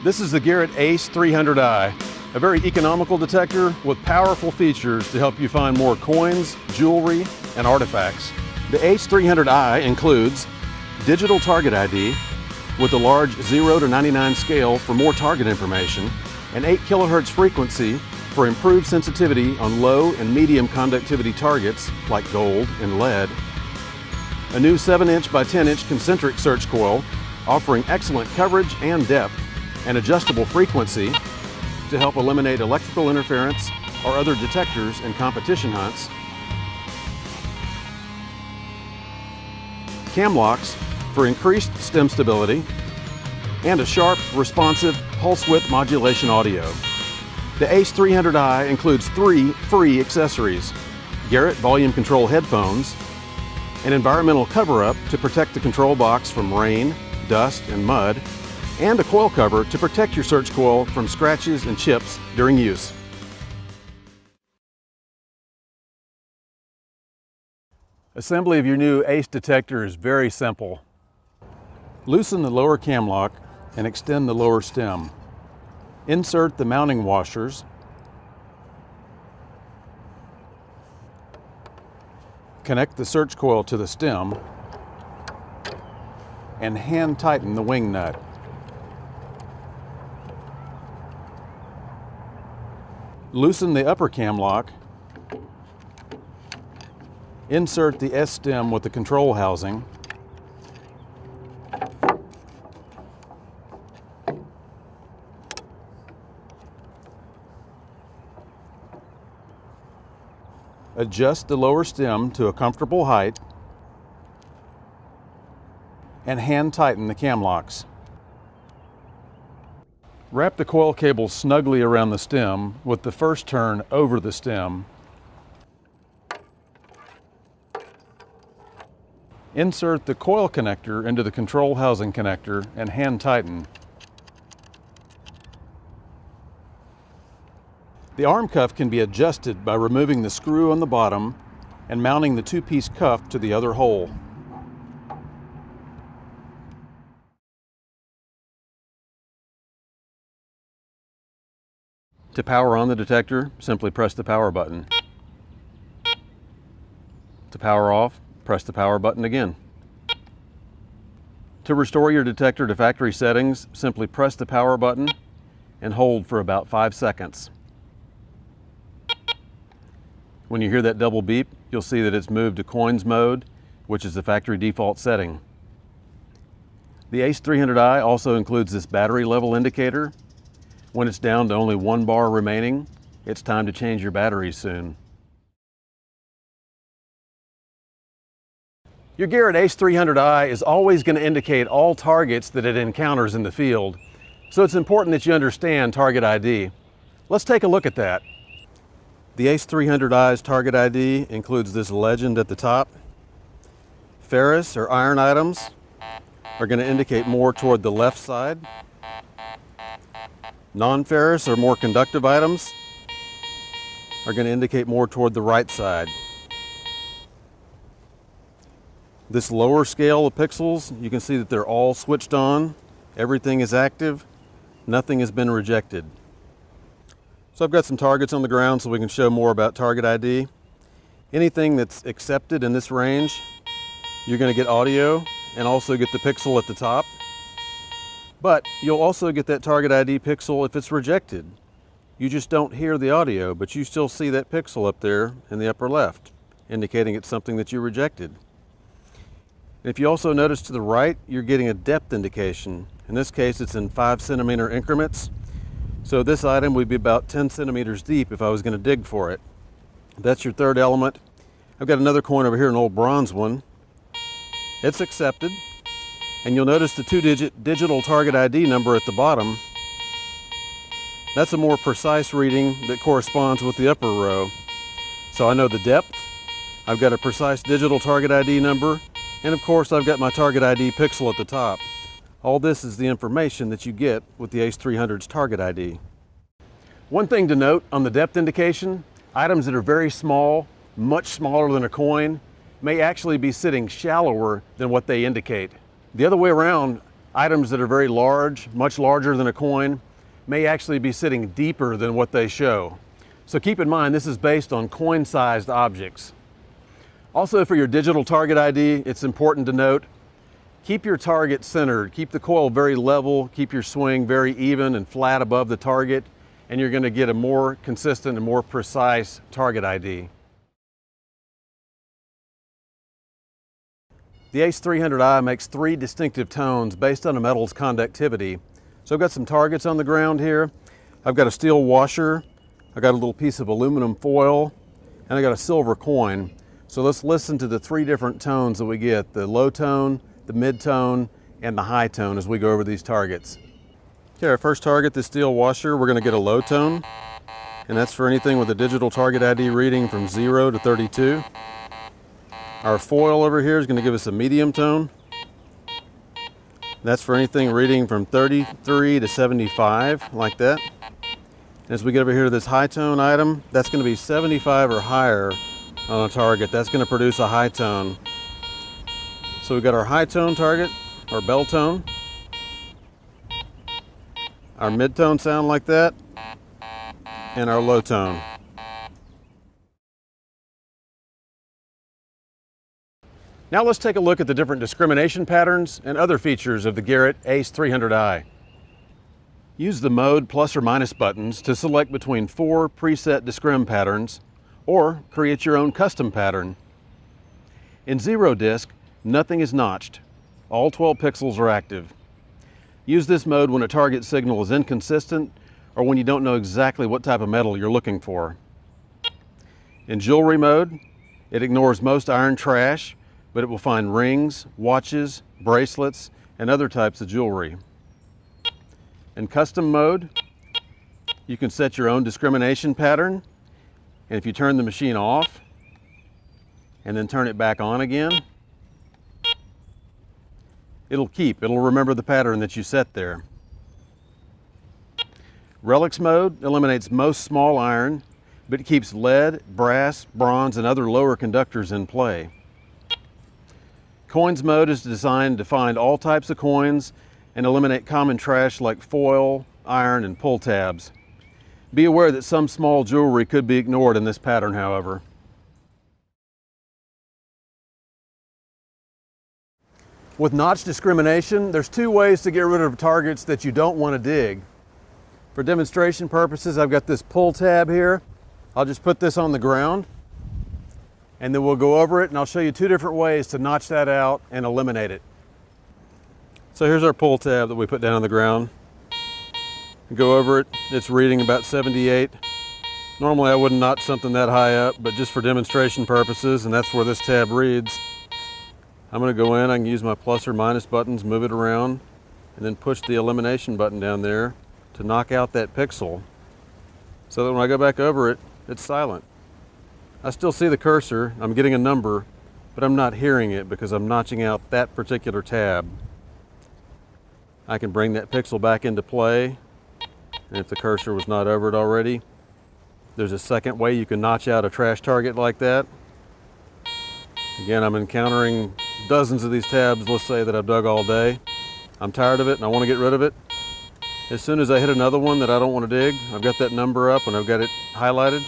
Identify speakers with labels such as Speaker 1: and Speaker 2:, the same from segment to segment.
Speaker 1: This is the Garrett Ace 300i, a very economical detector with powerful features to help you find more coins, jewelry, and artifacts. The Ace 300i includes digital target ID with a large 0 to 99 scale for more target information, an 8 kHz frequency for improved sensitivity on low and medium conductivity targets like gold and lead, a new 7-inch by 10-inch concentric search coil offering excellent coverage and depth, and adjustable frequency to help eliminate electrical interference or other detectors in competition hunts, cam locks for increased stem stability, and a sharp, responsive pulse width modulation audio. The Ace 300i includes 3 free accessories: Garrett volume control headphones, an environmental cover-up to protect the control box from rain, dust, and mud, and a coil cover to protect your search coil from scratches and chips during use. Assembly of your new Ace detector is very simple. Loosen the lower cam lock and extend the lower stem. Insert the mounting washers. Connect the search coil to the stem and hand tighten the wing nut. Loosen the upper cam lock. Insert the S stem with the control housing. Adjust the lower stem to a comfortable height and hand tighten the cam locks. Wrap the coil cable snugly around the stem with the first turn over the stem. Insert the coil connector into the control housing connector and hand tighten. The arm cuff can be adjusted by removing the screw on the bottom and mounting the 2-piece cuff to the other hole. To power on the detector, simply press the power button. To power off, press the power button again. To restore your detector to factory settings, simply press the power button and hold for about 5 seconds. When you hear that double beep, you'll see that it's moved to coins mode, which is the factory default setting. The Ace 300i also includes this battery level indicator. When it's down to only 1 bar remaining, it's time to change your batteries soon. Your Garrett Ace 300i is always going to indicate all targets that it encounters in the field, so it's important that you understand target ID. Let's take a look at that. The Ace 300i's target ID includes this legend at the top. Ferrous or iron items are going to indicate more toward the left side. Non-ferrous or more conductive items are going to indicate more toward the right side. This lower scale of pixels, you can see that they're all switched on. Everything is active. Nothing has been rejected. So I've got some targets on the ground so we can show more about target ID. Anything that's accepted in this range, you're going to get audio and also get the pixel at the top. But you'll also get that target ID pixel if it's rejected. You just don't hear the audio, but you still see that pixel up there in the upper left, indicating it's something that you rejected. If you also notice to the right, you're getting a depth indication. In this case, it's in 5 centimeter increments. So this item would be about 10 centimeters deep if I was going to dig for it. That's your third element. I've got another coin over here, an old bronze one. It's accepted. And you'll notice the 2-digit digital target ID number at the bottom. That's a more precise reading that corresponds with the upper row. So I know the depth, I've got a precise digital target ID number, and of course I've got my target ID pixel at the top. All this is the information that you get with the Ace 300's target ID. One thing to note on the depth indication, items that are very small, much smaller than a coin, may actually be sitting shallower than what they indicate. The other way around, items that are very large, much larger than a coin, may actually be sitting deeper than what they show. So keep in mind, this is based on coin-sized objects. Also, for your digital target ID, it's important to note, keep your target centered. Keep the coil very level, keep your swing very even and flat above the target, and you're going to get a more consistent and more precise target ID. The Ace 300i makes 3 distinctive tones based on a metal's conductivity. So I've got some targets on the ground here. I've got a steel washer, I've got a little piece of aluminum foil, and I got a silver coin. So let's listen to the 3 different tones that we get, the low tone, the mid tone, and the high tone as we go over these targets. Okay, our first target, the steel washer, we're gonna get a low tone, and that's for anything with a digital target ID reading from 0 to 32. Our foil over here is gonna give us a medium tone. That's for anything reading from 33 to 75, like that. And as we get over here to this high tone item, that's gonna be 75 or higher on a target. That's gonna produce a high tone. So we've got our high tone target, our bell tone, our mid tone sound like that, and our low tone. Now let's take a look at the different discrimination patterns and other features of the Garrett Ace 300i. Use the mode plus or minus buttons to select between 4 preset discrim patterns, or create your own custom pattern. In zero disc, nothing is notched. All 12 pixels are active. Use this mode when a target signal is inconsistent or when you don't know exactly what type of metal you're looking for. In jewelry mode, it ignores most iron trash, but it will find rings, watches, bracelets, and other types of jewelry. In custom mode, you can set your own discrimination pattern, and if you turn the machine off and then turn it back on again, it'll remember the pattern that you set there. Relics mode eliminates most small iron, but it keeps lead, brass, bronze, and other lower conductors in play. Coins mode is designed to find all types of coins and eliminate common trash like foil, iron, and pull tabs. Be aware that some small jewelry could be ignored in this pattern, however. With notch discrimination, there's 2 ways to get rid of targets that you don't want to dig. For demonstration purposes, I've got this pull tab here. I'll just put this on the ground, and then we'll go over it, and I'll show you 2 different ways to notch that out and eliminate it. So here's our pull tab that we put down on the ground. Go over it, it's reading about 78. Normally I wouldn't notch something that high up, but just for demonstration purposes, and that's where this tab reads, I'm gonna go in, I can use my plus or minus buttons, move it around, and then push the elimination button down there to knock out that pixel, so that when I go back over it, it's silent. I still see the cursor, I'm getting a number, but I'm not hearing it because I'm notching out that particular tab. I can bring that pixel back into play, and if the cursor was not over it already, there's a second way you can notch out a trash target like that. Again, I'm encountering dozens of these tabs, let's say, that I've dug all day. I'm tired of it and I want to get rid of it. As soon as I hit another one that I don't want to dig, I've got that number up and I've got it highlighted,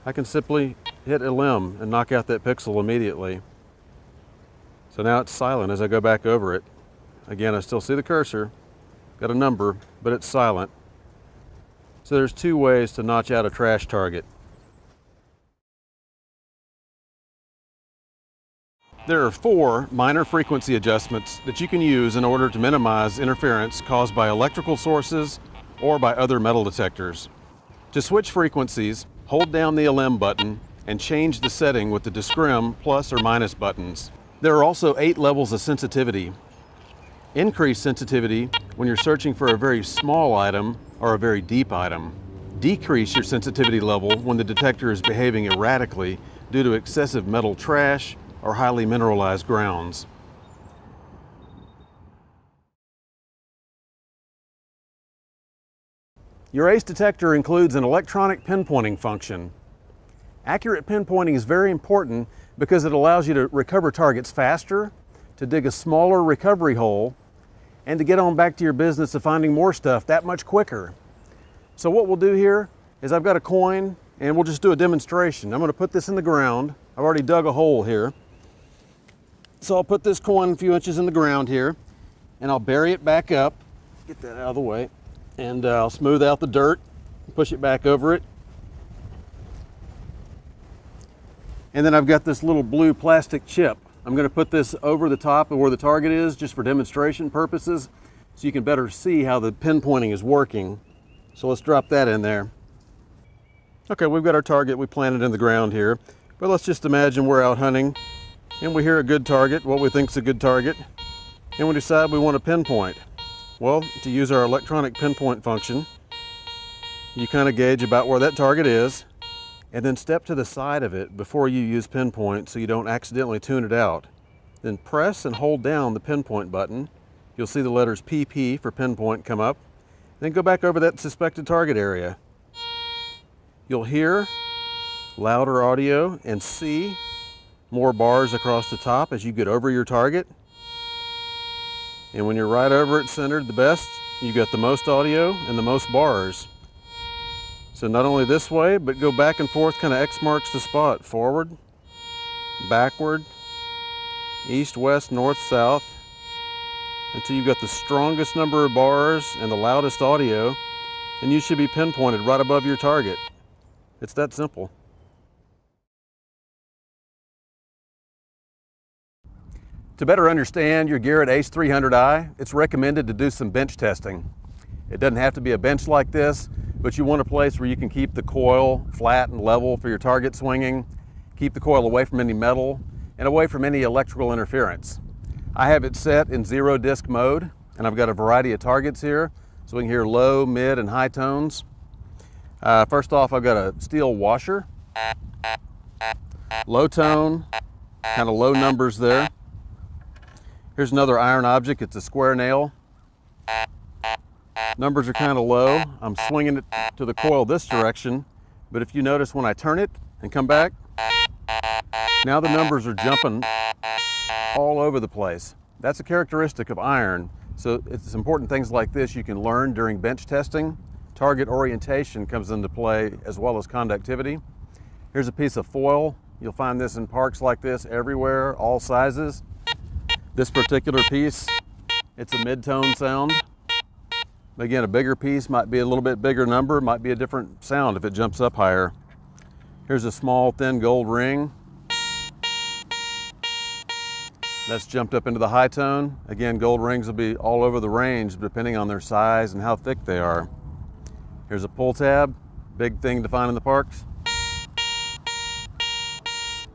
Speaker 1: I can simply hit elim and knock out that pixel immediately. So now it's silent as I go back over it. Again, I still see the cursor, got a number, but it's silent. So there's 2 ways to notch out a trash target. There are 4 minor frequency adjustments that you can use in order to minimize interference caused by electrical sources or by other metal detectors. To switch frequencies, hold down the elim button and change the setting with the discrim plus or minus buttons. There are also 8 levels of sensitivity. Increase sensitivity when you're searching for a very small item or a very deep item. Decrease your sensitivity level when the detector is behaving erratically due to excessive metal trash or highly mineralized grounds. Your ACE detector includes an electronic pinpointing function. Accurate pinpointing is very important because it allows you to recover targets faster, to dig a smaller recovery hole, and to get on back to your business of finding more stuff that much quicker. So what we'll do here is I've got a coin and we'll just do a demonstration. I'm going to put this in the ground. I've already dug a hole here. So I'll put this coin a few inches in the ground here and I'll bury it back up. Get that out of the way. And I'll smooth out the dirt, push it back over it. And then I've got this little blue plastic chip. I'm going to put this over the top of where the target is just for demonstration purposes so you can better see how the pinpointing is working. So let's drop that in there. Okay, we've got our target we planted in the ground here, but let's just imagine we're out hunting and we hear a good target, what we think is a good target, and we decide we want to pinpoint. Well, to use our electronic pinpoint function, you kind of gauge about where that target is and then step to the side of it before you use pinpoint so you don't accidentally tune it out. Then press and hold down the pinpoint button. You'll see the letters PP for pinpoint come up. Then go back over that suspected target area. You'll hear louder audio and see more bars across the top as you get over your target. And when you're right over it centered the best, you get the most audio and the most bars. So not only this way, but go back and forth, kind of X marks the spot. Forward, backward, east, west, north, south, until you've got the strongest number of bars and the loudest audio, and you should be pinpointed right above your target. It's that simple. To better understand your Garrett Ace 300i, it's recommended to do some bench testing. It doesn't have to be a bench like this, but you want a place where you can keep the coil flat and level for your target swinging, keep the coil away from any metal, and away from any electrical interference. I have it set in 0 disc mode, and I've got a variety of targets here, so we can hear low, mid, and high tones. First off, I've got a steel washer, low tone, kind of low numbers there. Here's another iron object, it's a square nail. Numbers are kind of low. I'm swinging it to the coil this direction, but if you notice when I turn it and come back, now the numbers are jumping all over the place. That's a characteristic of iron. So it's important things like this you can learn during bench testing. Target orientation comes into play as well as conductivity. Here's a piece of foil. You'll find this in parks like this everywhere, all sizes. This particular piece, it's a mid-tone sound. Again, a bigger piece might be a little bit bigger number, might be a different sound if it jumps up higher. Here's a small, thin gold ring. That's jumped up into the high tone. Again, gold rings will be all over the range depending on their size and how thick they are. Here's a pull tab, big thing to find in the parks.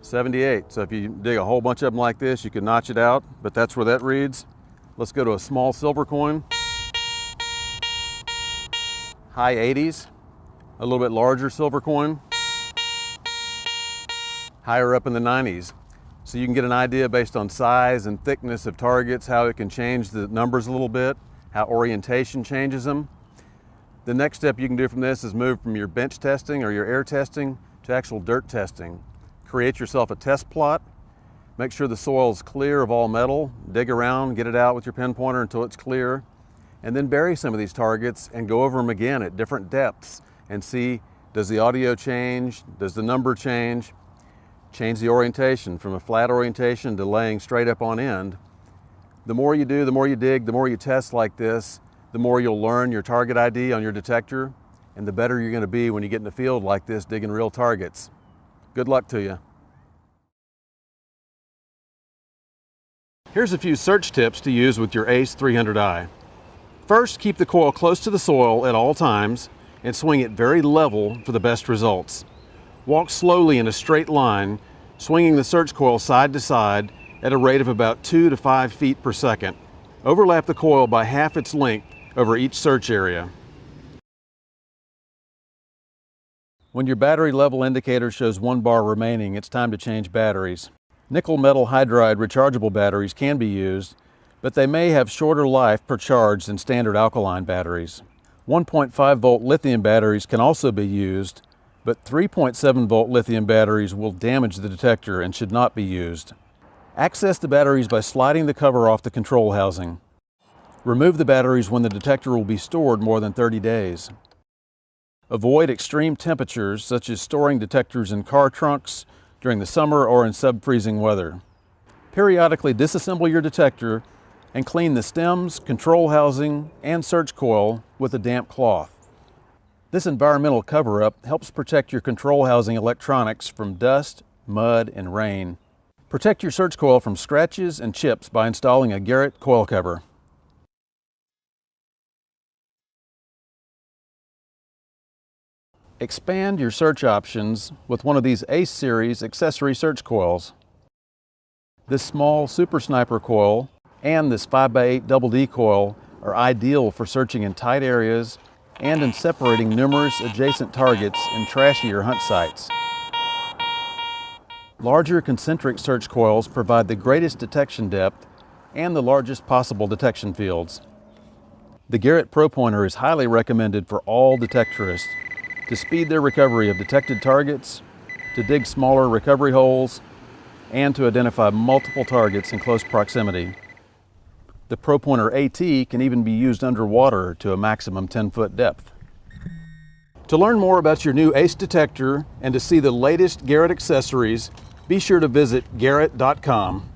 Speaker 1: 78, so if you dig a whole bunch of them like this, you can notch it out, but that's where that reads. Let's go to a small silver coin. High 80s, a little bit larger silver coin, higher up in the 90s. So you can get an idea based on size and thickness of targets, how it can change the numbers a little bit, how orientation changes them. The next step you can do from this is move from your bench testing or your air testing to actual dirt testing. Create yourself a test plot, make sure the soil is clear of all metal, dig around, get it out with your pinpointer until it's clear, and then bury some of these targets and go over them again at different depths and see, does the audio change? Does the number change? Change the orientation from a flat orientation to laying straight up on end. The more you do, the more you dig, the more you test like this, the more you'll learn your target ID on your detector, and the better you're going to be when you get in the field like this digging real targets. Good luck to you. Here's a few search tips to use with your Ace 300i. First, keep the coil close to the soil at all times and swing it very level for the best results. Walk slowly in a straight line, swinging the search coil side to side at a rate of about 2 to 5 feet per second. Overlap the coil by half its length over each search area. When your battery level indicator shows 1 bar remaining, it's time to change batteries. Nickel metal hydride rechargeable batteries can be used, but they may have shorter life per charge than standard alkaline batteries. 1.5 volt lithium batteries can also be used, but 3.7 volt lithium batteries will damage the detector and should not be used. Access the batteries by sliding the cover off the control housing. Remove the batteries when the detector will be stored more than 30 days. Avoid extreme temperatures, such as storing detectors in car trunks during the summer or in sub-freezing weather. Periodically disassemble your detector and clean the stems, control housing, and search coil with a damp cloth. This environmental cover-up helps protect your control housing electronics from dust, mud, and rain. Protect your search coil from scratches and chips by installing a Garrett coil cover. Expand your search options with one of these Ace series accessory search coils. This small Super Sniper coil and this 5x8 Double D coil are ideal for searching in tight areas and in separating numerous adjacent targets in trashier hunt sites. Larger concentric search coils provide the greatest detection depth and the largest possible detection fields. The Garrett Pro Pointer is highly recommended for all detectorists to speed their recovery of detected targets, to dig smaller recovery holes, and to identify multiple targets in close proximity. The Pro Pointer AT can even be used underwater to a maximum 10-foot depth. To learn more about your new Ace detector and to see the latest Garrett accessories, be sure to visit garrett.com.